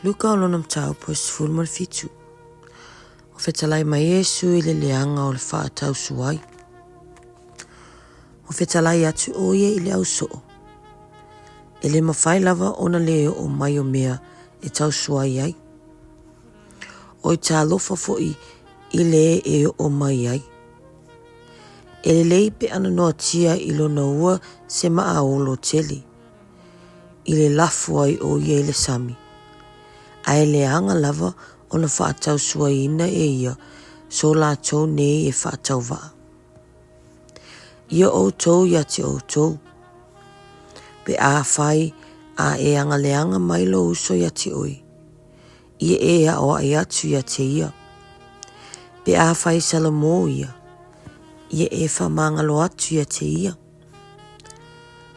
Luka o lona mtau po sifuru ma le fitu. O fetalai ma Yesu I le leanga o le whaatau suai. O fetalai atu o ia I le au soo. E le mawhai lava ona leo o mai o mea e tau suai ai. O I tā lofa fo'i I le e o mai ai. E le lei pe ana noa tia I lona ua se maa olo tele. I le lafu ai o ia I le sami. A e le anga lava o na whaatau suai ina e ia so la tau nei e whaatau waa. Ia o tau ia te o tau. Pe a whai a e anga le anga mai lo uso ia te oi. Ia e a o ai atu ia te ia. Pe a whai salamo ia. Ia e wha mangalo atu ia te ia.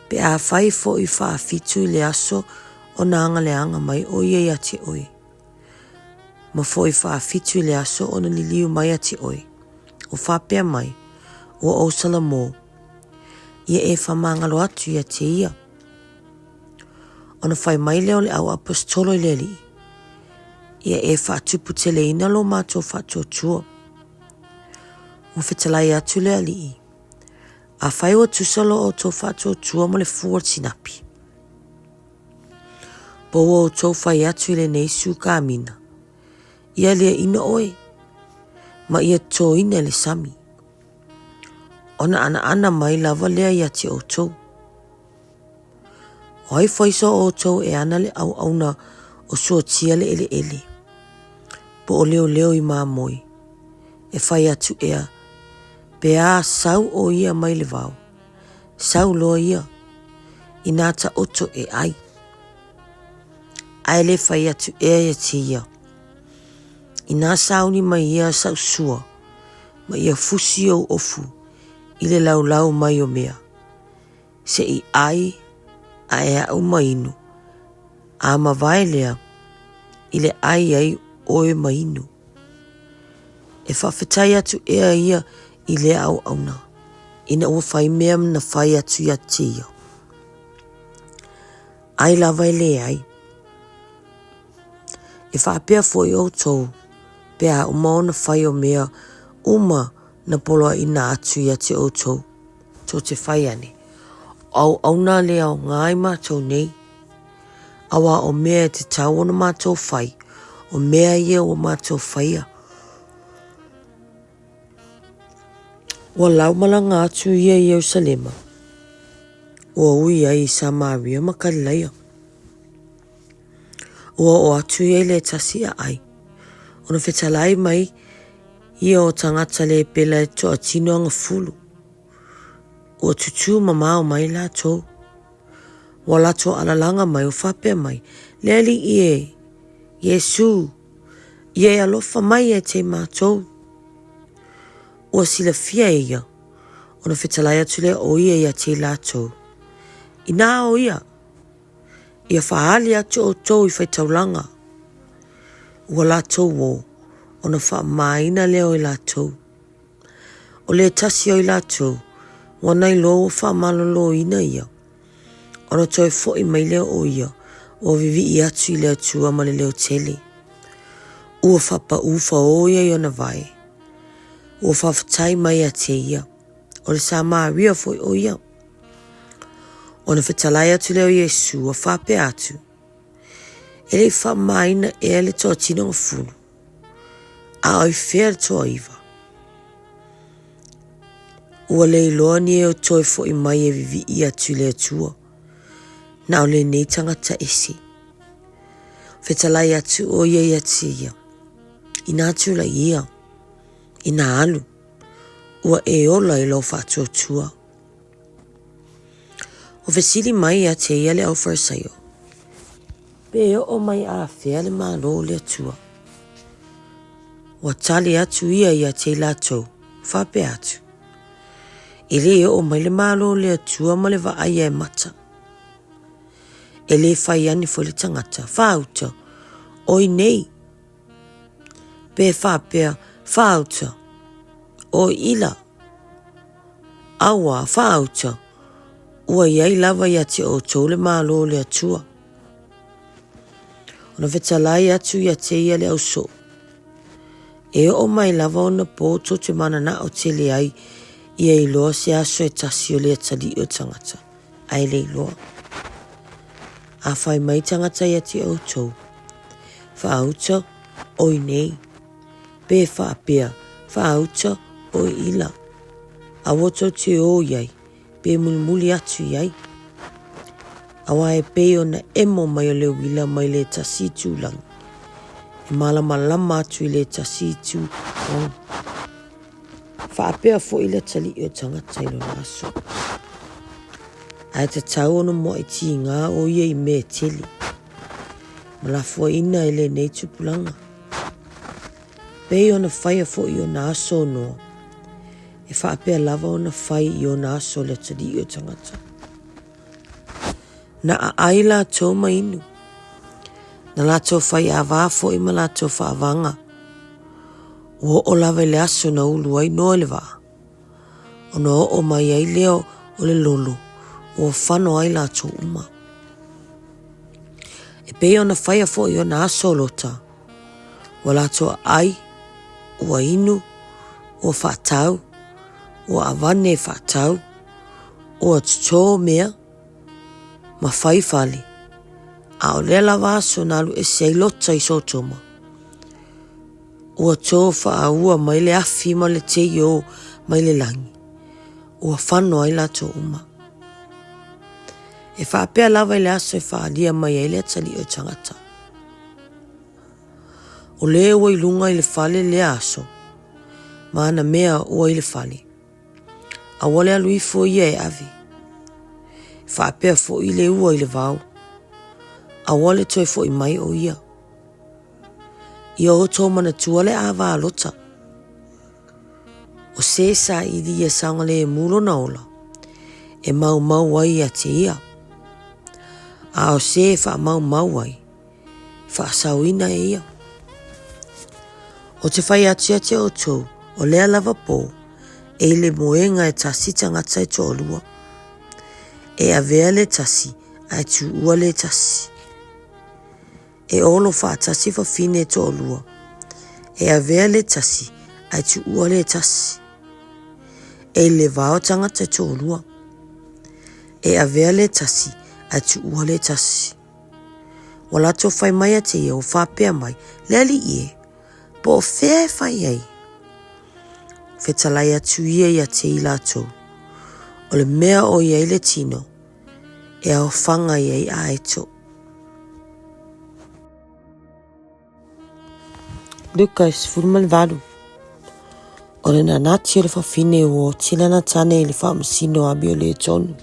Pe a whai fo I wha fitu I le aso o na anga le anga mai o ia te oi. Ma fo I wha fitu I le aso o na liliu mai a te oi. O wha pea mai. O salamo. Ia e wha mangalo atu ia te ia. O na whai mai leo le au apostolo I le li. Ia e wha tupu te le ina lo mato wha tua. O whetalai atu le ali. A whai o tusalo o tō wha tua mo le fuar tinapi. Po o tō whai atu I le neisu ka amina. Ia lea ina oe. Ma ia tō ina le sami. Ona ana mai lava lea ia te o tō. O hai whaiso o tō e ana le au auna o sua tia le ele. Po o leo I maa moi. E whai atu ea. Pe a sau o ia mai le vau. Sau loa ia. I nata oto e ai. Ai le whai atu ea ia te ia. I nā sauni mai ia sau sua. Ma ia fusi o ofu. I le lau mai o mea. Se I ai. A ea au mainu. A ma vai lea. I le ai oe mainu. E whawhetai atu ea ia I le au auna. Ina ua whai mea na whai atu ia tia. Ai lava le ai. E whaapea fo I o tau. Pea uma na whai o mea uma na poloa ina atu ia te o tau. Tō te whai ane. Au auna le au ngai mātou nei. Awa o mea te tau o na mātou whai. O mea ia o mātou whaia. Wa lau malanga atu ia I Yerusalema. Ua ui ai I Samaria makalilaia. Ua o atu ia I le tasi a ai. Ona whetalai mai ia o tangata le pela e toa tino anga fulu. Ua tutu mamao mai la tō. Wa lato alalanga mai o whapea mai. Leli ie. Yesu. Ie alofa mai e te mātou. Ua sila fia ia. Ona whetalai atu le o ia te lātou. I nā o ia. Ia whaali atu o tō I whaitaulanga. Ua lātou o. Ona wha maina leo I lātou. O le tasi o I lātou. Ua nai lo o wha malolo ina ia. Ona toi fo I mai leo o ia. O vivi I atu I leo tua ma le leo tele. Ua whapa ufa o ia I ona vai. Ua whawhatai mai a te ia. O le Samaria foi o ia. Ona whetalai atu leo Yesu a whape atu. E le wha maina e le toa tino ngafunu. A oi whea le toa iwa. Ua le iloa ni e o toi fo I mai e vivi I atu le atua. Na o le nei tangata esi. Whetalai atu o ia te ia. Ina atu la ia. Ina alu. Ua e ola I lo whātua tua. O vesili mai a te ia le au wharasaio. Pe o mai a whea le malo le atua. Ua tali atu ia te lātou. Whape atu. E le o mai le malo le atua ma le waaia e mata. E le whai ani fo le tangata. Whauta. Oi nei. Pe whapea. Whauta. O ila. Awa, whauta. Ua iai lava ia te o tō le malo le atua. Ona whetalai atu ia te ia le au so. E o mai lava ona po to te mana na o tele ai ia I loa se aso e tasi o lea tali o tangata. Ai le loa. A whai mai tangata ia te au tau. Whaauta oi nei. Pe whaapea. Whaauta oi ila. A woto te o iai. Pe muli atu iai. Awa e pe ona emo mai o le wila mai le tasi tūlang. E malama atu I le tasi tūlang. Whaapea fo I le tali o tangata I lona aso. Ai te tau ona mo I ti ngā o ia I me teli. Malafua ina I le nei tupulanga. Pei ona whaia fo I ona aso noa. E whaapea lava ona whai I ona aso le tali o tangata. Na a aila tō mainu. Na la tō whai a wāfo I ma la tō whaavanga. Ua o lawa le aso na ulu ai noa le wā. Ona o mai ai leo o le lolo. Ua whano ai la tō uma. E pei ona whaia fo I ona aso lota. Ua la tō ai. Ua inu. Ua whaatau. Ua awane whaatau. Ua tō mea. Ma whai whale. A o le lawa aso na alu e sei lota I so toma. Ua tō wha ua mai le afi ma le te o mai le langi. Ua whano ai la tō uma. E whaapea lawa I le aso e whaalia mai ai le tali o tangata. O le ua I lunga I le whale le aso. Ma ana mea ua I le whale. A wale alu I fo ia e avi. Whaapea fo I le ua I le vau. A wale toi fo I mai o ia. Ia o tō mana tuale a wā lota. O se sa I di ia sanga le e mulo na ola. E mau ai a te ia. A o se wha mau ai. Wha sauina e ia. O te whai atia te o tō. O lea lava pō. E le moenga e tasita ngata e tō lua. E a vea le tasi. A tu ua le tasi. E olo whaatasi fa fine e tō lua. E a vea le tasi. A tu ua le tasi. E le vao tangata e tō lua. E a vea le tasi. A tu ua le tasi. Wala tō whai mai a te ia o whapea mai. Le ali ie. Po o whea e whai ei. Whetalai atu ia I a te I lato. O le mea o iei le tino. E au whanga iei a eto. LUKA S4 O le nanati o le whawhine o tilana tane I le whamasino abi o le tonu.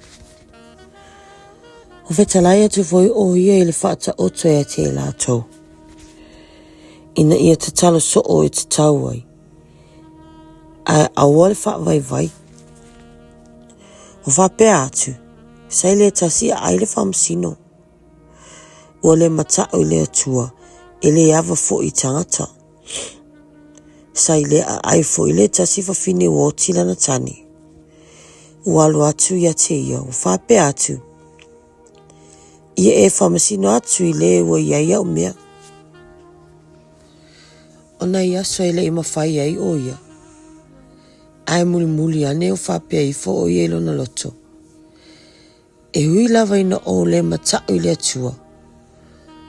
O whetalai atu voi o ia I le whaata oto e te lato. Ina ia te talo so o I te tau ai. Ai awa le whaavai. O whapea atu. Sai le tasi ai le whamasino. O le mata o le atua. E le ava fo I tangata. Sai le a ai fo I le tasi whawhine o tilana tane. O alu atu ia te ia. O whapea atu. Ia e whamasino atu I le o ia o mea. O nei aso I le I mawhai ai o ia. Ai muli ane o whapea I fo o ia lona loto. E hui lava ina o le mata o le atua.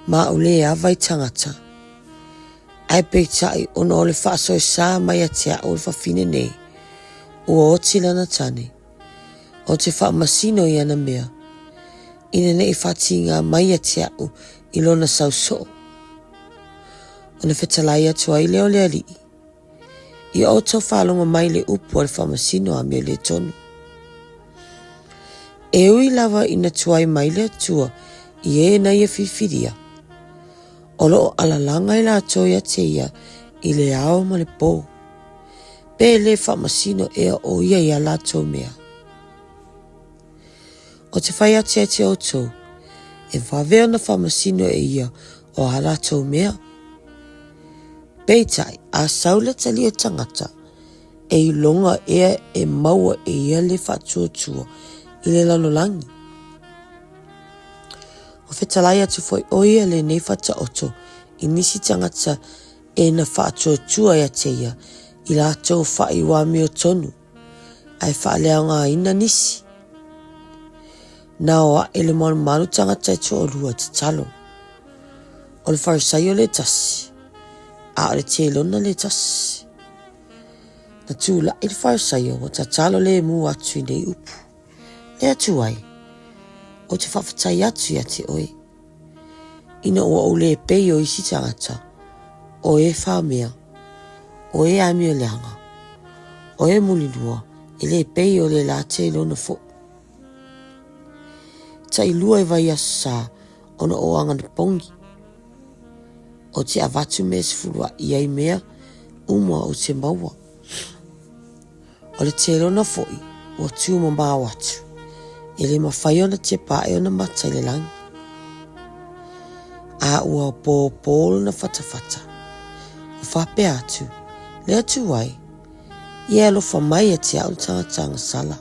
Ma o le awai tangata. Ai peitai ona o le whaaso e sā mai a tea o le whawhine nei. O tilana tane. O te whaamasino I ana mea. Ina nei whati ngā mai a tea o I lona sauso. O na whetalai atua I leo le alii. I o tau whalonga mai le upu o le whamasino a mea le tonu. E ui lava ina tuai mai le atua I e na ia whiwhiria. O loo alalanga I la atoia te ia I le ao ma le pō. Pe le whamasino ea o ia I a la tau mea. O te whai atia te o tau, e whaweo na whamasino e ia o a la tau mea. Peitai a saula tali o tangata e I longa ea e maua e ia le whatuatua I le lalolangi. O whetalai atu foi oia le nei whata oto I nisi tangata e na whaatua tua ia te ia I la tau whai wā meo tonu ai whaalea ngā ina nisi. Nā oa ele moana malu tangata e o lua te talo. O le wharisai o le tasi. A o le te lona le tasi. Na tūla I le wharisai o ta talo le mu atu I nei upu. Le atu ai. O te whawhatai atu ia te oe. Ina ua o le pei o isi tangata. O e whamea. O e amio leanga. O e mulinua. I le pei o le la te lona fo. Ta I lua I vai asu sa. Ona o angana pongi. O te avatu me se fulua I ai mea. Umua o te maua. O le te lona foi. O tu ma mau atu. I le mawhai ona te pae ona mata I le langi. A ua pōpōlo na whatawhata. O whape atu. Le atu ai. Ia alofa mai a te au tanga sala.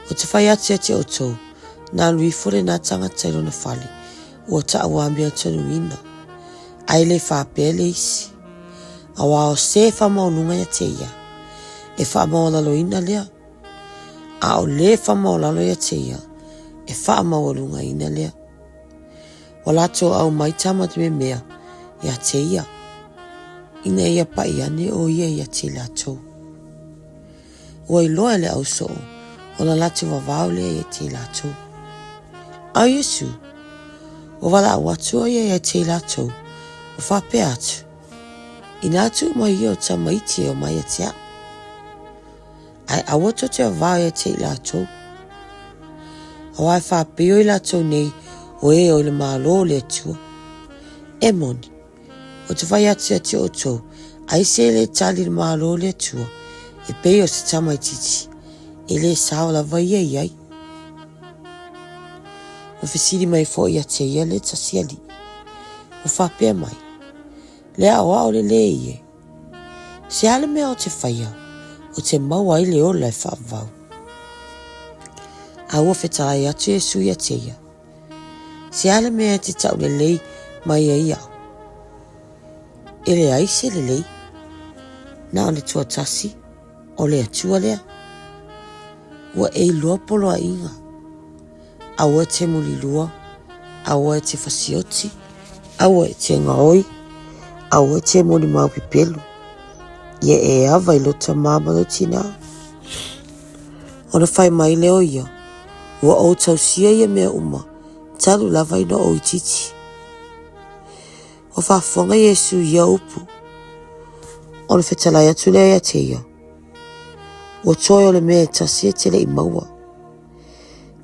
O te whai atu te o tō. Nā lui fore nā tanga tairo na whali. Ua ta awambia tonu ina. Ai le whape le isi. A wao se whamaununga ia te ia. E whamaolalo ina lea. A o le whamaolalo ia te ia. E whamaolunga ina lea. Walato au mai tamatu me mea. Ia te ia. Ina ia pai ane o ia te lato. Ua I loa le au soo. O la latu wawau le ia te lato. Au Yesu. O wala watu o ia te lato. O whape atu. Ina atu mai o ta maiti o mai atia. Ai awato te wawau ia te lato. Awai whape o I lato nei. O e o le malo le atua. E moni. O te whai ati o tō. Ai se le tali le malo le atua. E pei o se tamai titi. E le sao la vai ai. O whisiri mai fo ia te ia le tasiali. O whapea mai. Le awa o le ie. Se ale mea o te whaia. O te maua I le o lai whaavau. A ua whetalai atu e sui a te ia. Se ale mea te tau le lei mai a ia. E le aise le lei. Na o le tua tasi. O le atua lea. Ua e lua polo a inga. A ua te muli lua. A ua te fasioti. A ua te ngaoi. A ua te muli mau pipelu. Ia e ava I lota mamalo tina. O na whai mai leo ia. Ua o tausia ia mea uma. Talu lava ina o I titi. O whafonga Yesu ia upu. O na whetalai atu lea ia te ia. O toi o le mea tasi e tele I maua.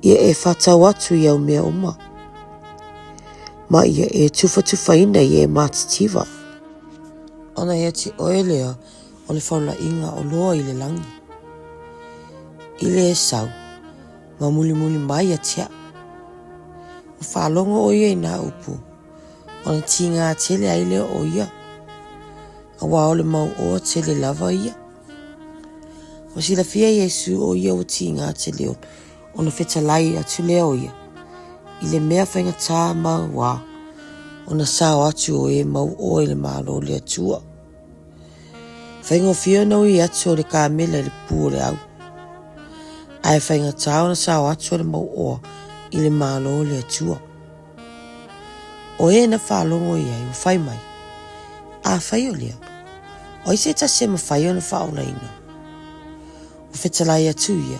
Ia e whatau atu ia o mea uma. Ma ia e tufa ina ia e matitiva. Ona ia te oe lea o le whaula inga o loa I le langi. I le e sau. Ma muli mai a tia. O whalongo o ia I nā upu. O na ti ngā tele aile o ia. A wā o le mau o tele lava ia. O sila fia Yesu o ia o ti ngā tele o. O na whetalai atu lea o ia. I le mea whainga tā mau wā. O na sao atu o e mau o I le malo le atua. Whainga o fia nau I atu o le kāmela I le pū o le au. Ai whainga tā o na sao atu o le mau o I le malo le atua. O e na whalongo ia I o whai mai. A whai o lea. O I se ta se ma whai o na whaola ina. O whetalai atu ia.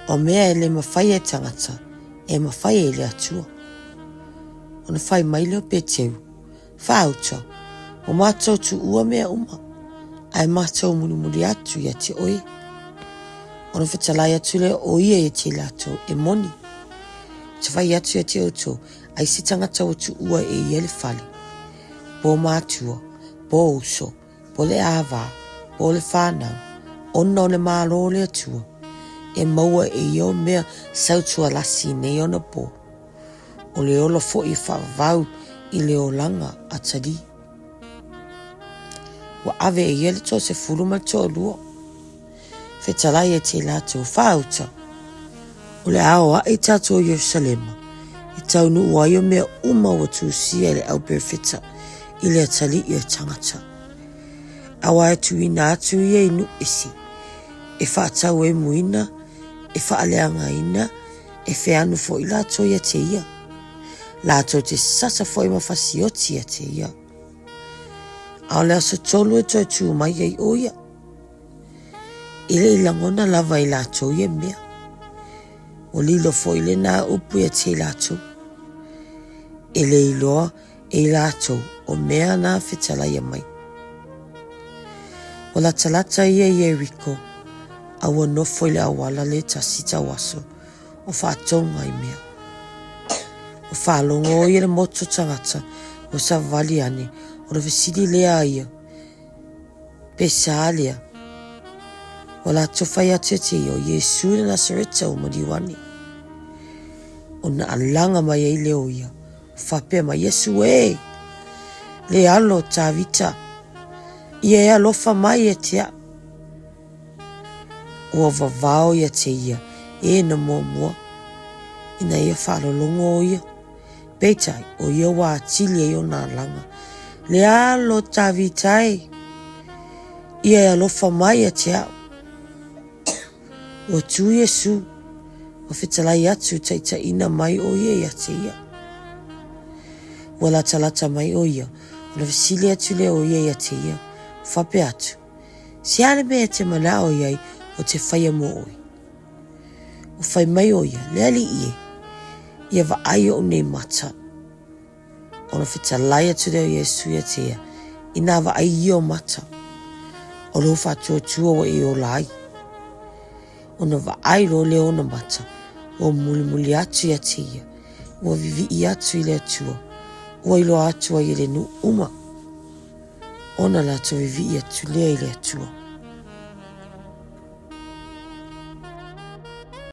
O mea e le ma whai e tangata. E ma whai e le atua. O na whai mai leo pe teu. Whauta. O mātou tu ua mea uma. Ai mātou muli atu ia te oe. O na whetalai atu leo o ia e te lato e moni. Te whai atu ia te oto. Ai se tangata o tu ua e ia le whale. Po mātua. Po uso. Po le awa. Po le whanau. Ona o le mālo le atua. E maua e io mea sautua lasi nei ona po. O le olo fo I whavau I le olanga a tari. Wa ave e ia le to se fulu ma to lua. Whetalai e te lato whauta. O le ao a i tatou Yerusalema, i taunu ua ia mea uma ua Tusi e le au perfeta i le atali i o tangata. Awa e tuina atu ia inu isi, e whaatau e muina, e whaaleanga ina, e whianu fo i lato ia te ia. Lato te sasa fo i mawhasioti ia te ia. Ao le aso tolu e toi tu mai ai o ia. Ile ilangona lava i lato ia mea. O lilo fo ile na upu ia te lato. Ile iloa e lato o mea na fitala ia mai. O la talata ia Yeriko, awa nofo ile awala le tasita waso, o whaatonga i mea. O whaalongo ia le moto tangata, o sa vali ane, o le visidi lea ia, pesa alia. O la tofai ate te o Yesu na Nasareta o modiwani. O na alanga mai ai leo ia, whapea ma Yesu e, le alo ta vita. Ia ea lofa mai e tea. Ua vavao ia te ia, e na mua. Ina ia whaalolongo o ia. Peitai, o ia wa atili e o na langa. Le alo ta vitai. Ia ea lofa mai e tea. Ua tu Yesu, o fitalai atu taita ina mai o ia te ia. Ua la talata mai o ia, o la visili atu le o ia te ia. Whape atu. Si ale mea te malao iai o te whaia mo oi. O whai mai o ia, leali ie. Ia wa ai o nei mata. O na whita lai atu leo Yesu ia te ia. Ina wa ai i o mata. O lo whatua tua wa i o lai. O na wa ai lo leo na mata. O muli atu ia te ia. O vivi i atu i le atua. O ilo atua i le nu uma. Ona la to vivi atu lea i le atua.